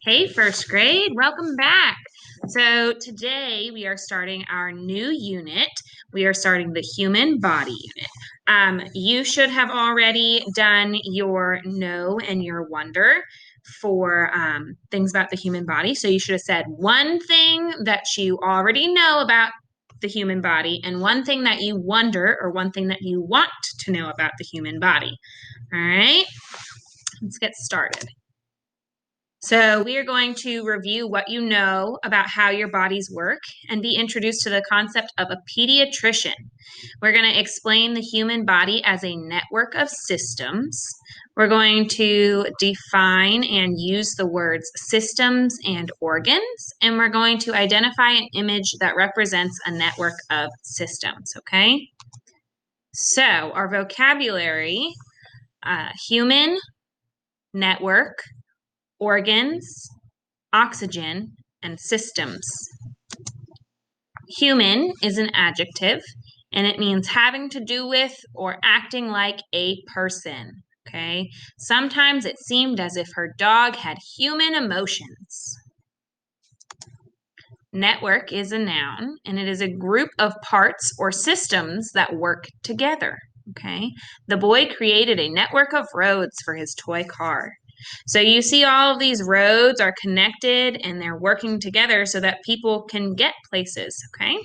Hey, first grade, welcome back. So today we are starting our new unit. We are starting the human body unit. You should have already done your know and your wonder for things about the human body. So you should have said one thing that you already know about the human body and one thing that you wonder or one thing that you want to know about the human body. All right, let's get started. So we are going to review what you know about how your bodies work and be introduced to the concept of a pediatrician. We're going to explain the human body as a network of systems. We're going to define and use the words systems and organs, and we're going to identify an image that represents a network of systems, okay? So our vocabulary, human, network, organs, oxygen, and systems. Human is an adjective, and it means having to do with or acting like a person. Okay? Sometimes it seemed as if her dog had human emotions. Network is a noun, and it is a group of parts or systems that work together. Okay? The boy created a network of roads for his toy car. So you see all of these roads are connected and they're working together so that people can get places, okay?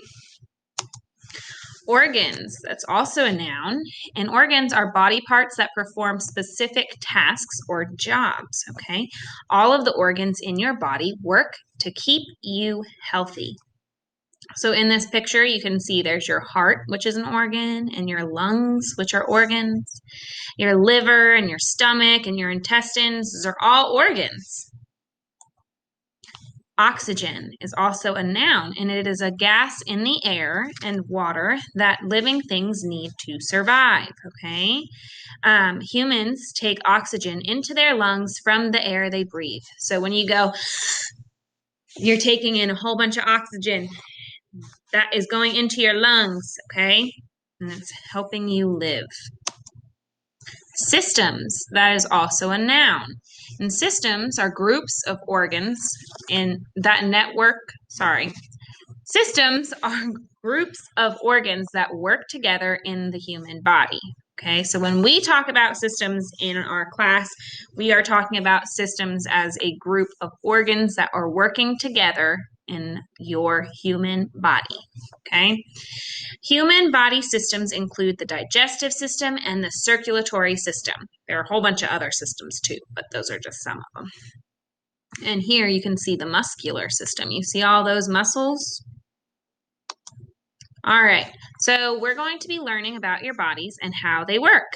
Organs, that's also a noun, and organs are body parts that perform specific tasks or jobs, okay? All of the organs in your body work to keep you healthy. So in this picture, you can see there's your heart, which is an organ, and your lungs, which are organs. Your liver and your stomach and your intestines, those are all organs. Oxygen is also a noun, and it is a gas in the air and water that living things need to survive, okay? Humans take oxygen into their lungs from the air they breathe. So when you go, you're taking in a whole bunch of oxygen that is going into your lungs, okay? And it's helping you live. Systems, that is also a noun. And systems are groups of organs in that network, systems are groups of organs that work together in the human body. Okay, so when we talk about systems in our class, we are talking about systems as a group of organs that are working together in your human body. Okay, human body systems include the digestive system and the circulatory system. There are a whole bunch of other systems too, but those are just some of them. And here you can see the muscular system. You see all those muscles? All right, so we're going to be learning about your bodies and how they work.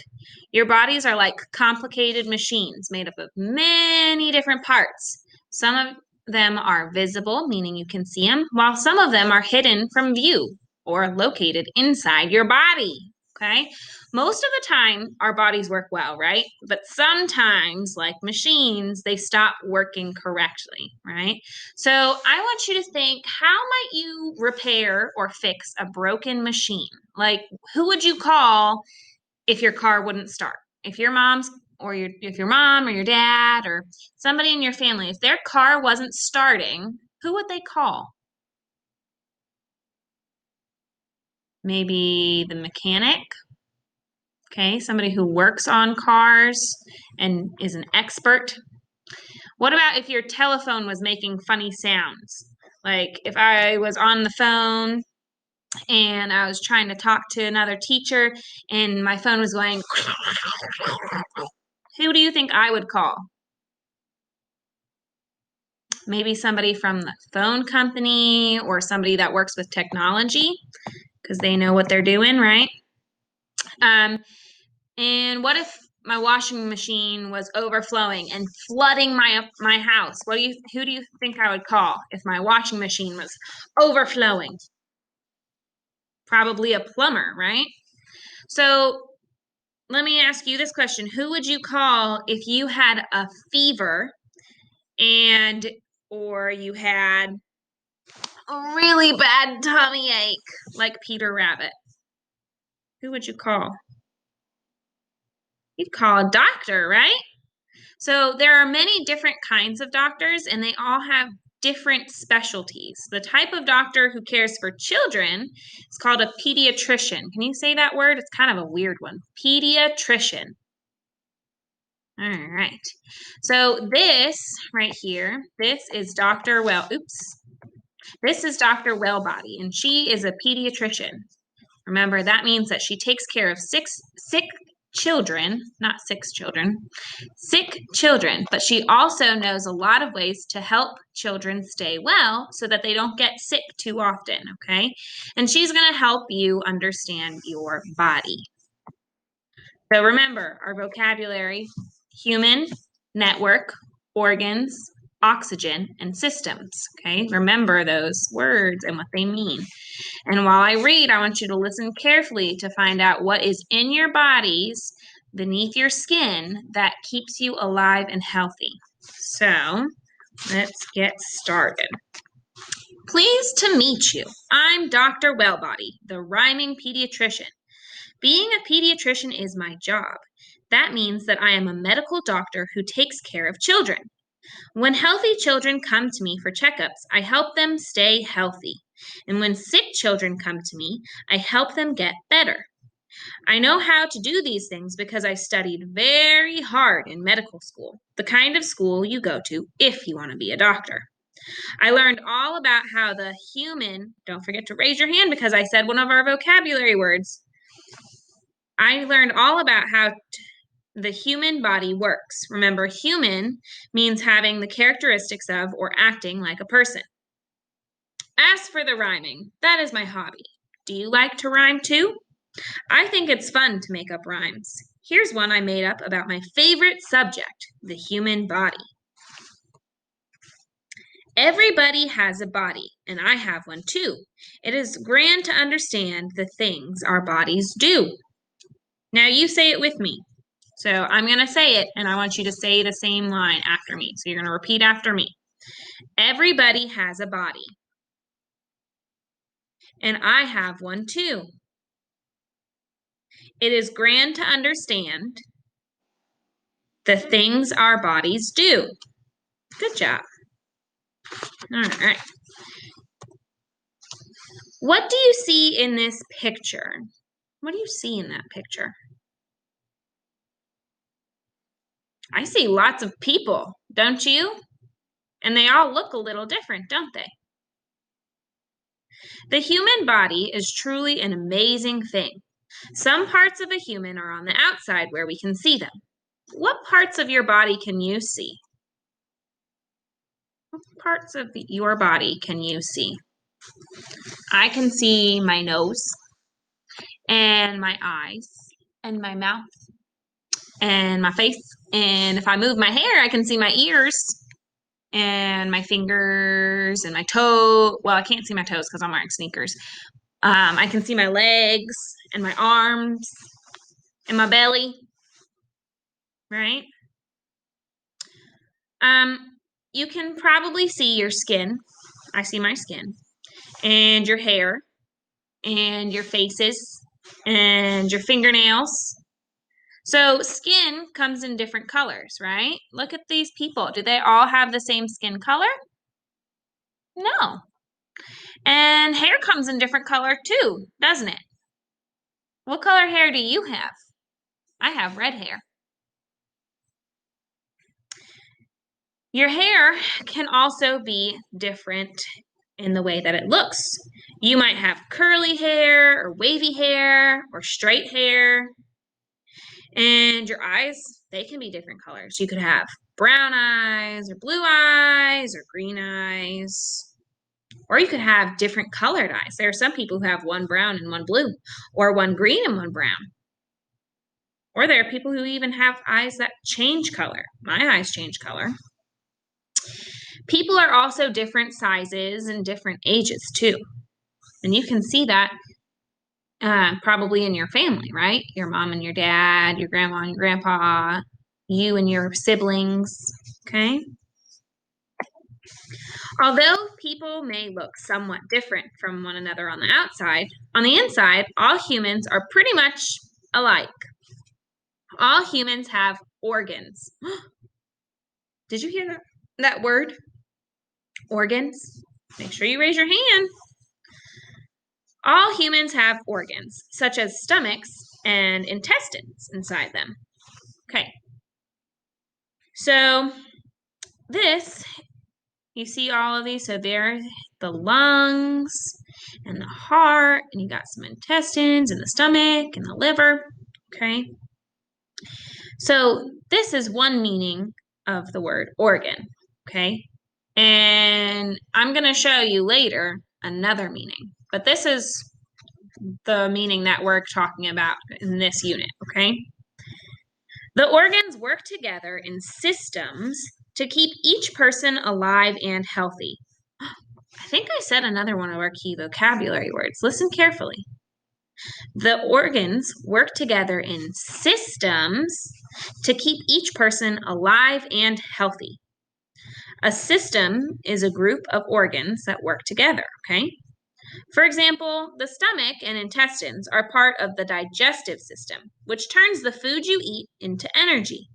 Your bodies are like complicated machines made up of many different parts. Some of them are visible, meaning you can see them, while some of them are hidden from view or located inside your body. Okay, most of the time our bodies work well, right? But sometimes, like machines, they stop working correctly, right? So I want you to think, how might you repair or fix a broken machine? Like, who would you call if your car wouldn't start? If your mom's or if your mom or your dad or somebody in your family, if their car wasn't starting, who would they call? Maybe the mechanic, okay, somebody who works on cars and is an expert. What about if your telephone was making funny sounds? Like if I was on the phone and I was trying to talk to another teacher and my phone was going, who do you think I would call? Maybe somebody from the phone company or somebody that works with technology because they know what they're doing, right? And what if my washing machine was overflowing and flooding my house? Who do you think I would call if my washing machine was overflowing? Probably a plumber, right? So let me ask you this question. Who would you call if you had a fever and or you had a really bad tummy ache like Peter Rabbit? Who would you call? You'd call a doctor, right? So there are many different kinds of doctors, and they all have different specialties. The type of doctor who cares for children is called a pediatrician. Can you say that word? It's kind of a weird one. Pediatrician. All right. So this right here, this is This is Dr. Wellbody, and she is a pediatrician. Remember, that means that she takes care of sick children, not 6 children, sick children, but she also knows a lot of ways to help children stay well so that they don't get sick too often, okay? And she's going to help you understand your body. So remember our vocabulary: human, network, organs, oxygen, and systems, okay? Remember those words and what they mean. And while I read, I want you to listen carefully to find out what is in your bodies beneath your skin that keeps you alive and healthy. So let's get started. Pleased to meet you. I'm Dr. Wellbody, the rhyming pediatrician. Being a pediatrician is my job. That means that I am a medical doctor who takes care of children. When healthy children come to me for checkups, I help them stay healthy. And when sick children come to me, I help them get better. I know how to do these things because I studied very hard in medical school, the kind of school you go to if you want to be a doctor. I learned all about how the human, don't forget to raise your hand because I said one of our vocabulary words. I learned all about how the human body works. Remember, human means having the characteristics of or acting like a person. As for the rhyming, that is my hobby. Do you like to rhyme too? I think it's fun to make up rhymes. Here's one I made up about my favorite subject, the human body. Everybody has a body, and I have one too. It is grand to understand the things our bodies do. Now you say it with me. So I'm going to say it, and I want you to say the same line after me. So you're going to repeat after me. Everybody has a body. And I have one too. It is grand to understand the things our bodies do. Good job. All right. What do you see in this picture? What do you see in that picture? I see lots of people, don't you? And they all look a little different, don't they? The human body is truly an amazing thing. Some parts of a human are on the outside where we can see them. What parts of your body can you see? What parts of your body can you see? I can see my nose and my eyes and my mouth and my face. And if I move my hair, I can see my ears and my fingers and my toe. Well, I can't see my toes because I'm wearing sneakers. I can see my legs and my arms and my belly, right? You can probably see your skin. I see my skin and your hair and your faces and your fingernails. So skin comes in different colors, right? Look at these people. Do they all have the same skin color? No. And hair comes in different color too, doesn't it? What color hair do you have? I have red hair. Your hair can also be different in the way that it looks. You might have curly hair or wavy hair or straight hair. And your eyes, they can be different colors. You could have brown eyes or blue eyes or green eyes. Or you could have different colored eyes. There are some people who have one brown and one blue, or one green and one brown. Or there are people who even have eyes that change color. My eyes change color. People are also different sizes and different ages too. And you can see that probably in your family, right? Your mom and your dad, your grandma and your grandpa, you and your siblings, okay? Although people may look somewhat different from one another on the outside, on the inside, all humans are pretty much alike. All humans have organs. Did you hear that word? Organs. Make sure you raise your hand. All humans have organs, such as stomachs and intestines inside them. Okay. So this, you see all of these? So there's the lungs and the heart, and you got some intestines and the stomach and the liver. Okay. So this is one meaning of the word organ. Okay. And I'm going to show you later another meaning. But this is the meaning that we're talking about in this unit, okay? The organs work together in systems to keep each person alive and healthy. I think I said another one of our key vocabulary words. Listen carefully. The organs work together in systems to keep each person alive and healthy. A system is a group of organs that work together, okay? For example, the stomach and intestines are part of the digestive system, which turns the food you eat into energy.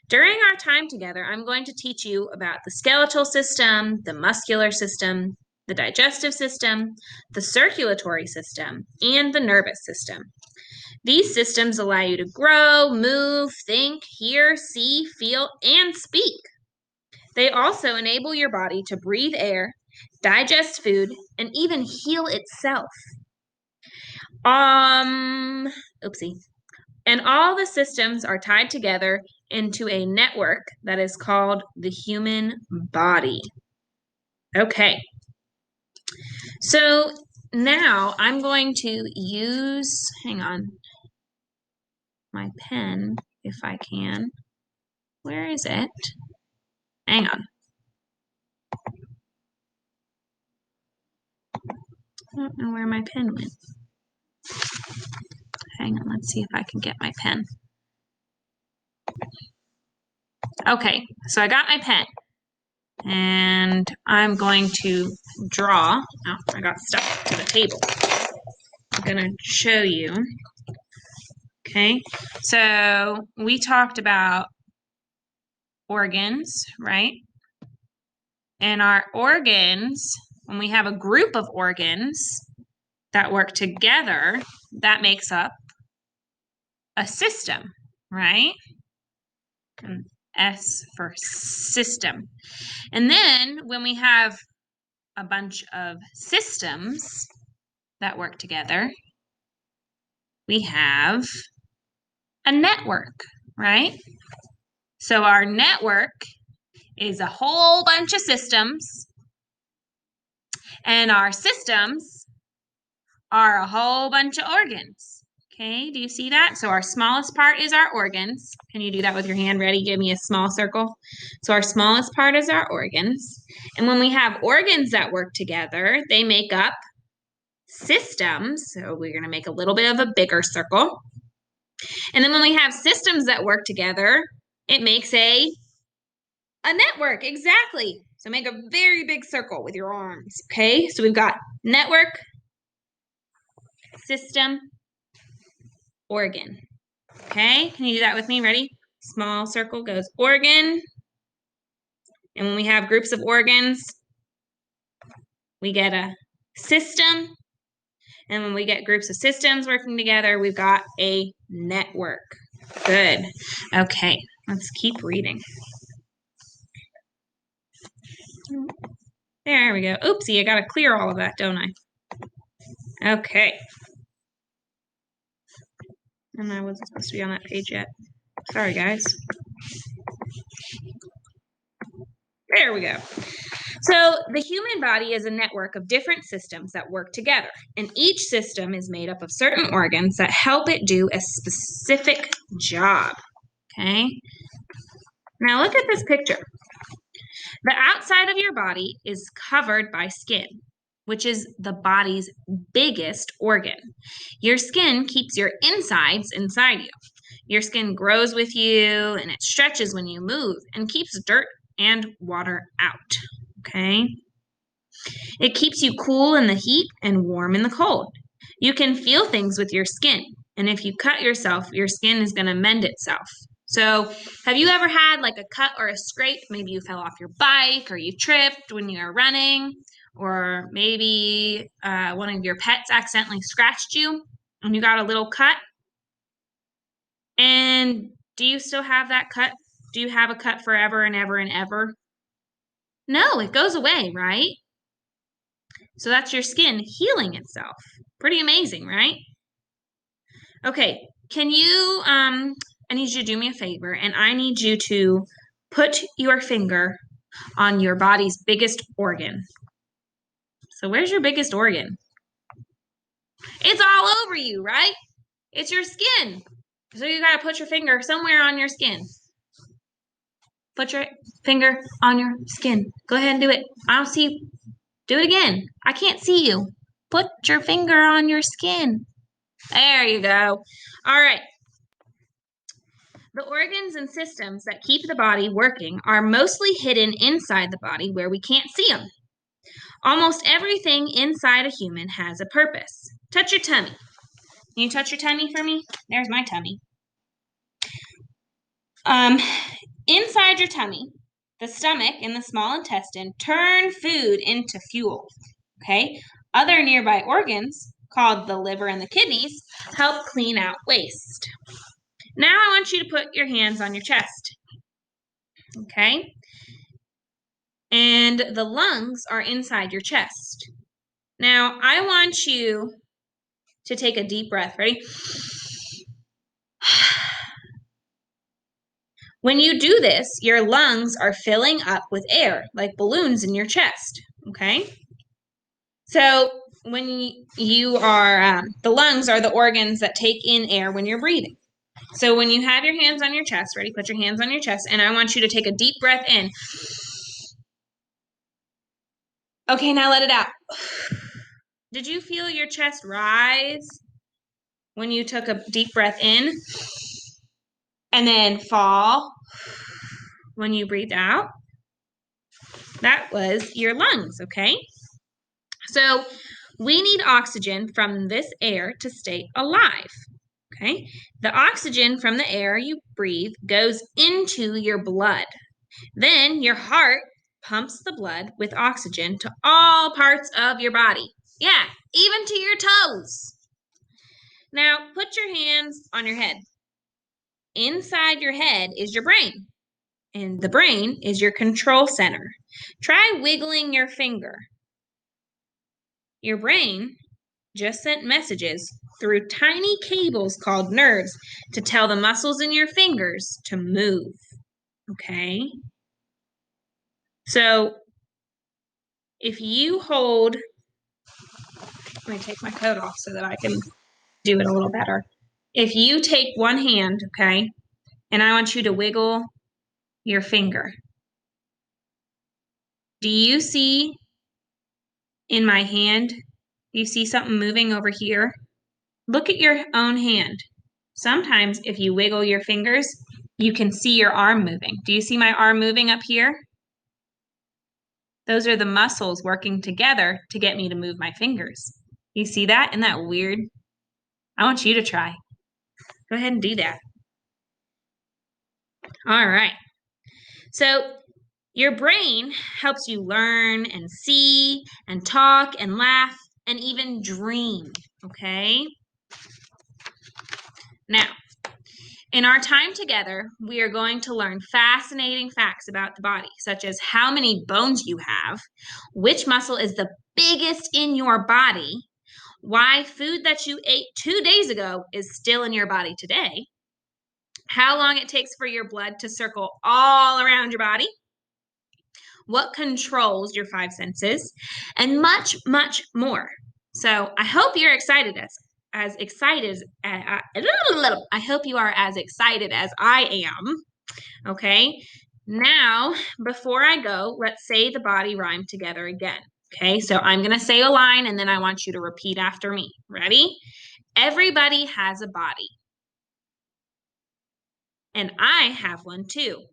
During our time together, I'm going to teach you about the skeletal system, the muscular system, the digestive system, the circulatory system, and the nervous system. These systems allow you to grow, move, think, hear, see, feel, and speak. They also enable your body to breathe air, digest food, and even heal itself. Oopsie. And all the systems are tied together into a network that is called the human body. Okay. So now I'm going to use, hang on, my pen, if I can. Where is it? Hang on. I don't know where my pen went. Hang on, let's see if I can get my pen. Okay, so I got my pen. And I'm going to draw. Oh, I got stuck to the table. I'm going to show you. Okay, so we talked about organs, right? And our organs, when we have a group of organs that work together, that makes up a system, right? And S for system. And then when we have a bunch of systems that work together, we have a network, right? So our network is a whole bunch of systems, and our systems are a whole bunch of organs. Okay, do you see that? So our smallest part is our organs. Can you do that with your hand? Ready? Give me a small circle. So our smallest part is our organs. And when we have organs that work together, they make up systems. So we're going to make a little bit of a bigger circle. And then when we have systems that work together, it makes a network, exactly. So make a very big circle with your arms, okay? So we've got network, system, organ, okay? Can you do that with me? Ready? Small circle goes organ. And when we have groups of organs, we get a system. And when we get groups of systems working together, we've got a network. Good. Okay, let's keep reading. There we go. Oopsie, I got to clear all of that, don't I? Okay. And I wasn't supposed to be on that page yet. Sorry, guys. There we go. So the human body is a network of different systems that work together, and each system is made up of certain organs that help it do a specific job, okay? Now look at this picture. The outside of your body is covered by skin, which is the body's biggest organ. Your skin keeps your insides inside you. Your skin grows with you, and it stretches when you move and keeps dirt and water out, okay? It keeps you cool in the heat and warm in the cold. You can feel things with your skin, and if you cut yourself, your skin is going to mend itself. So have you ever had like a cut or a scrape? Maybe you fell off your bike or you tripped when you were running, or maybe one of your pets accidentally scratched you and you got a little cut. And do you still have that cut? Do you have a cut forever and ever and ever? No, it goes away, right? So that's your skin healing itself. Pretty amazing, right? Okay, can you, I need you to do me a favor, and I need you to put your finger on your body's biggest organ. So where's your biggest organ? It's all over you, right? It's your skin. So you gotta put your finger somewhere on your skin. Put your finger on your skin. Go ahead and do it. I don't see you. Do it again. I can't see you. Put your finger on your skin. There you go. All right. The organs and systems that keep the body working are mostly hidden inside the body where we can't see them. Almost everything inside a human has a purpose. Touch your tummy. Can you touch your tummy for me? There's my tummy. Inside your tummy, the stomach and the small intestine turn food into fuel. Okay? Other nearby organs, called the liver and the kidneys, help clean out waste. Now I want you to put your hands on your chest. Okay? And the lungs are inside your chest. Now I want you to take a deep breath. Ready? When you do this, your lungs are filling up with air, like balloons in your chest, okay? So when you are, the lungs are the organs that take in air when you're breathing. So when you have your hands on your chest, ready? Put your hands on your chest, and I want you to take a deep breath in. Okay, now let it out. Did you feel your chest rise when you took a deep breath in? And then fall when you breathed out? That was your lungs, okay? So we need oxygen from this air to stay alive, okay? The oxygen from the air you breathe goes into your blood. Then your heart pumps the blood with oxygen to all parts of your body. Yeah, even to your toes. Now put your hands on your head. Inside your head is your brain, and the brain is your control center. Try wiggling your finger. Your brain just sent messages through tiny cables called nerves to tell the muscles in your fingers to move. Okay? So if you hold, let me take my coat off so that I can do it a little better. If you take one hand, okay, and I want you to wiggle your finger. Do you see in my hand? Do you see something moving over here? Look at your own hand. Sometimes if you wiggle your fingers, you can see your arm moving. Do you see my arm moving up here? Those are the muscles working together to get me to move my fingers. You see that? Isn't that weird? I want you to try. Go ahead and do that. All right. So your brain helps you learn and see and talk and laugh and even dream, okay? Now, in our time together, we are going to learn fascinating facts about the body, such as how many bones you have, which muscle is the biggest in your body, why food that you ate 2 days ago is still in your body today, how long it takes for your blood to circle all around your body, what controls your 5 senses, and much, much more. So I hope you're excited as excited as I hope you are as excited as I am. Okay. Now, before I go, let's say the body rhyme together again. Okay, so I'm going to say a line and then I want you to repeat after me. Ready? Everybody has a body. And I have one too.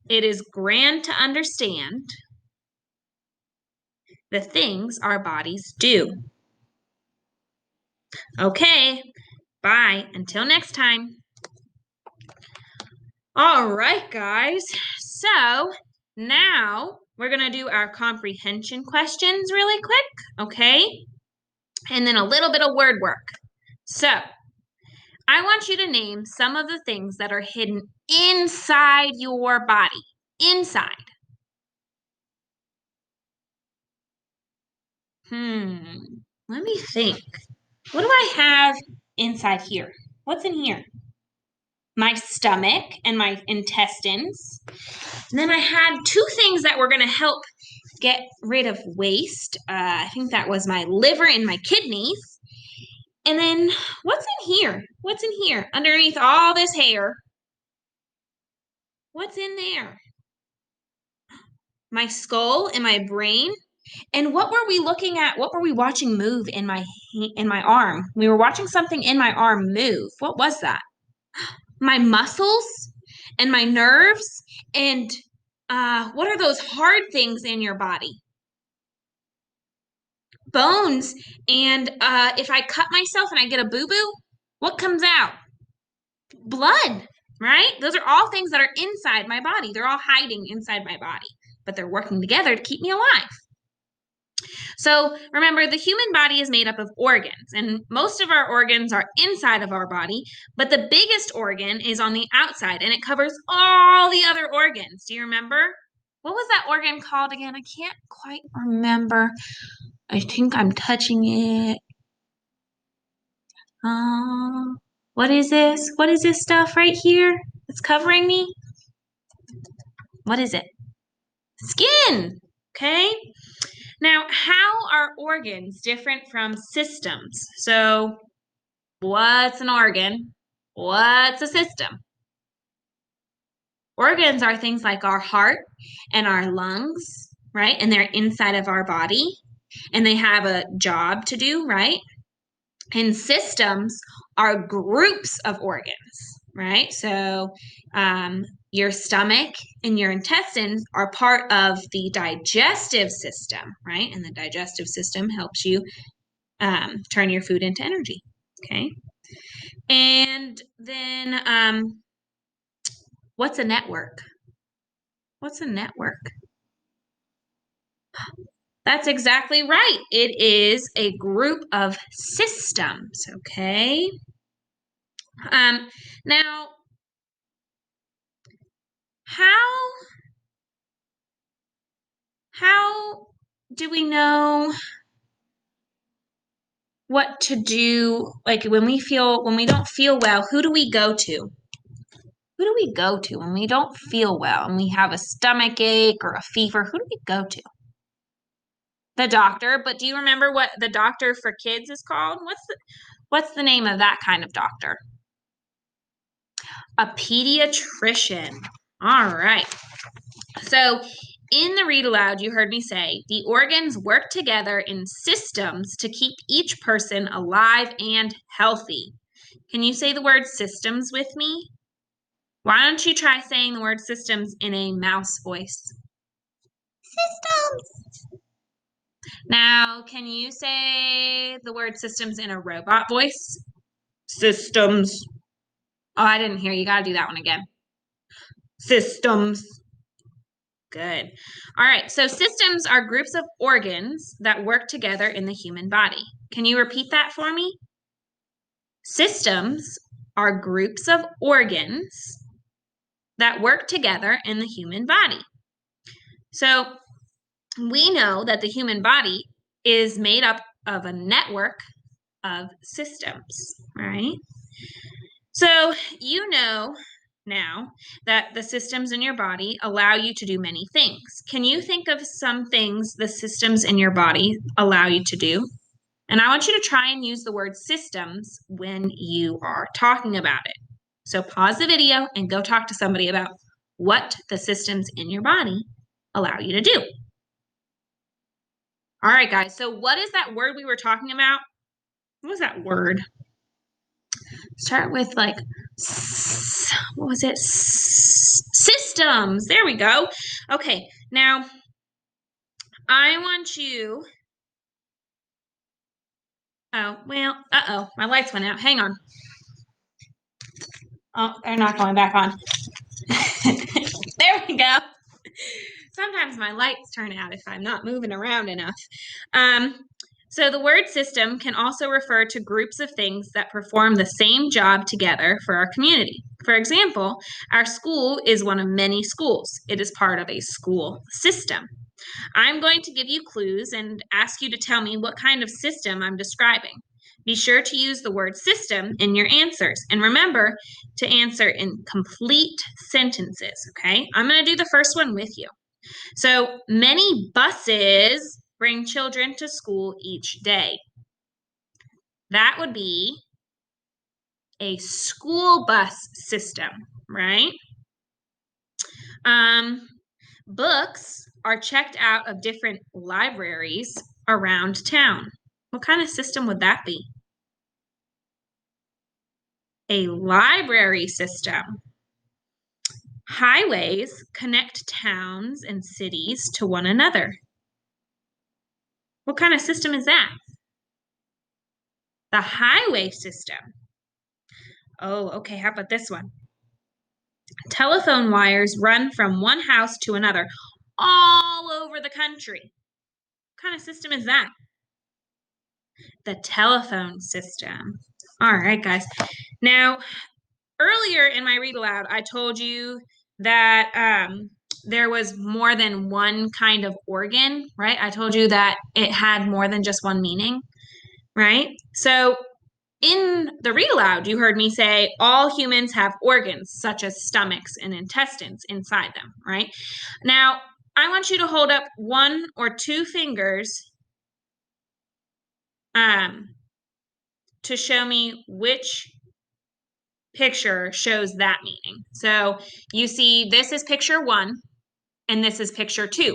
It is grand to understand the things our bodies do. Okay, bye. Until next time. All right, guys. So now we're going to do our comprehension questions really quick, okay? And then a little bit of word work. So I want you to name some of the things that are hidden inside your body. Inside. Let me think. What do I have inside here? What's in here? My stomach and my intestines. And then I had two things that were going to help get rid of waste. I think that was my liver and my kidneys. And then what's in here? What's in here? Underneath all this hair. What's in there? My skull and my brain. And what were we looking at? What were we watching move in my arm? We were watching something in my arm move. What was that? My muscles and my nerves and what are those hard things in your body? Bones. And if I cut myself and I get a boo-boo, what comes out? Blood, right? Those are all things that are inside my body. They're all hiding inside my body, but they're working together to keep me alive. So remember, the human body is made up of organs, and most of our organs are inside of our body, but the biggest organ is on the outside, and it covers all the other organs. Do you remember? What was that organ called again? I can't quite remember. I think I'm touching it. What is this? What is this stuff right here? It's covering me? What is it? Skin. Okay. Now, how are organs different from systems? So, what's an organ? What's a system? Organs are things like our heart and our lungs, right? And they're inside of our body and they have a job to do, right? And systems are groups of organs, right? So, your stomach and your intestines are part of the digestive system, right? And the digestive system helps you turn your food into energy, okay? And then, what's a network? What's a network? That's exactly right. It is a group of systems, okay? Now, how how do we know what to do? Like when we don't feel well, who do we go to? Who do we go to when we don't feel well and we have a stomach ache or a fever? Who do we go to? The doctor. But do you remember what the doctor for kids is called? What's the name of that kind of doctor? A pediatrician. All right. So in the read aloud, you heard me say the organs work together in systems to keep each person alive and healthy. Can you say the word systems with me? Why don't you try saying the word systems in a mouse voice? Systems. Now, can you say the word systems in a robot voice? Systems. Oh, I didn't hear you. Got to do that one again. Systems. Good. All right. So systems are groups of organs that work together in the human body. Can you repeat that for me? Systems are groups of organs that work together in the human body. So we know that the human body is made up of a network of systems, right? So you know now that the systems in your body allow you to do many things. Can you think of some things the systems in your body allow you to do? And I want you to try and use the word systems when you are talking about it. So pause the video and go talk to somebody about what the systems in your body allow you to do. All right, guys. So what is that word we were talking about? What was that word? Start with like, what was it? Systems. There we go. Okay, now I want you. Oh, well, my lights went out. Hang on. Oh, they're not going back on. There we go. Sometimes my lights turn out if I'm not moving around enough. Um, so the word system can also refer to groups of things that perform the same job together for our community. For example, our school is one of many schools. It is part of a school system. I'm going to give you clues and ask you to tell me what kind of system I'm describing. Be sure to use the word system in your answers. And remember to answer in complete sentences, okay? I'm going to do the first one with you. So many buses bring children to school each day. That would be a school bus system, right? Books are checked out of different libraries around town. What kind of system would that be? A library system. Highways connect towns and cities to one another. What kind of system is that? The highway system. Oh, okay. How about this one? Telephone wires run from one house to another all over the country. What kind of system is that? The telephone system. All right, guys. Now, earlier in my read aloud, I told you that there was more than one kind of organ, right? I told you that it had more than just one meaning, right? So in the read aloud, you heard me say all humans have organs such as stomachs and intestines inside them, right? Now, I want you to hold up one or two fingers to show me which picture shows that meaning. So you see, this is picture 1 and this is picture 2.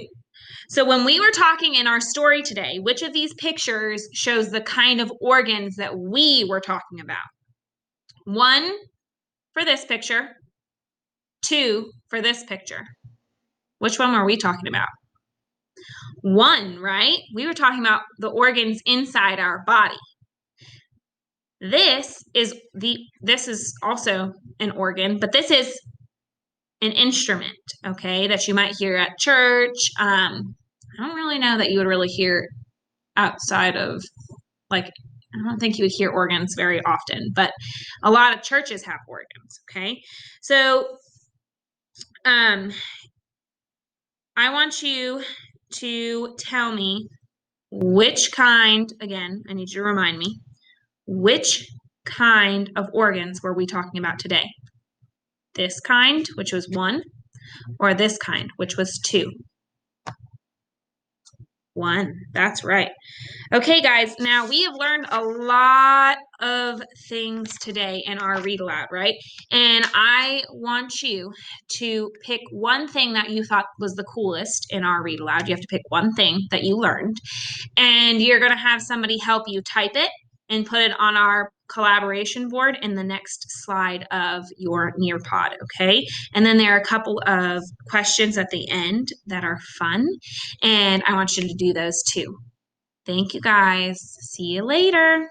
So when we were talking in our story today, which of these pictures shows the kind of organs that we were talking about? 1 for this picture, 2 for this picture. Which one were we talking about? 1, right? We were talking about the organs inside our body. This is also an organ, but this is an instrument, okay, that you might hear at church. I don't really know that you would really hear outside of, like, I don't think you would hear organs very often, but a lot of churches have organs, okay? So, I want you to tell me which kind, again, I need you to remind me, which kind of organs were we talking about today? This kind, which was 1, or this kind, which was 2? 1, that's right. Okay, guys, now we have learned a lot of things today in our read aloud, right? And I want you to pick one thing that you thought was the coolest in our read aloud. You have to pick one thing that you learned, and you're going to have somebody help you type it and put it on our collaboration board in the next slide of your Nearpod, okay? And then there are a couple of questions at the end that are fun, and I want you to do those too. Thank you, guys. See you later.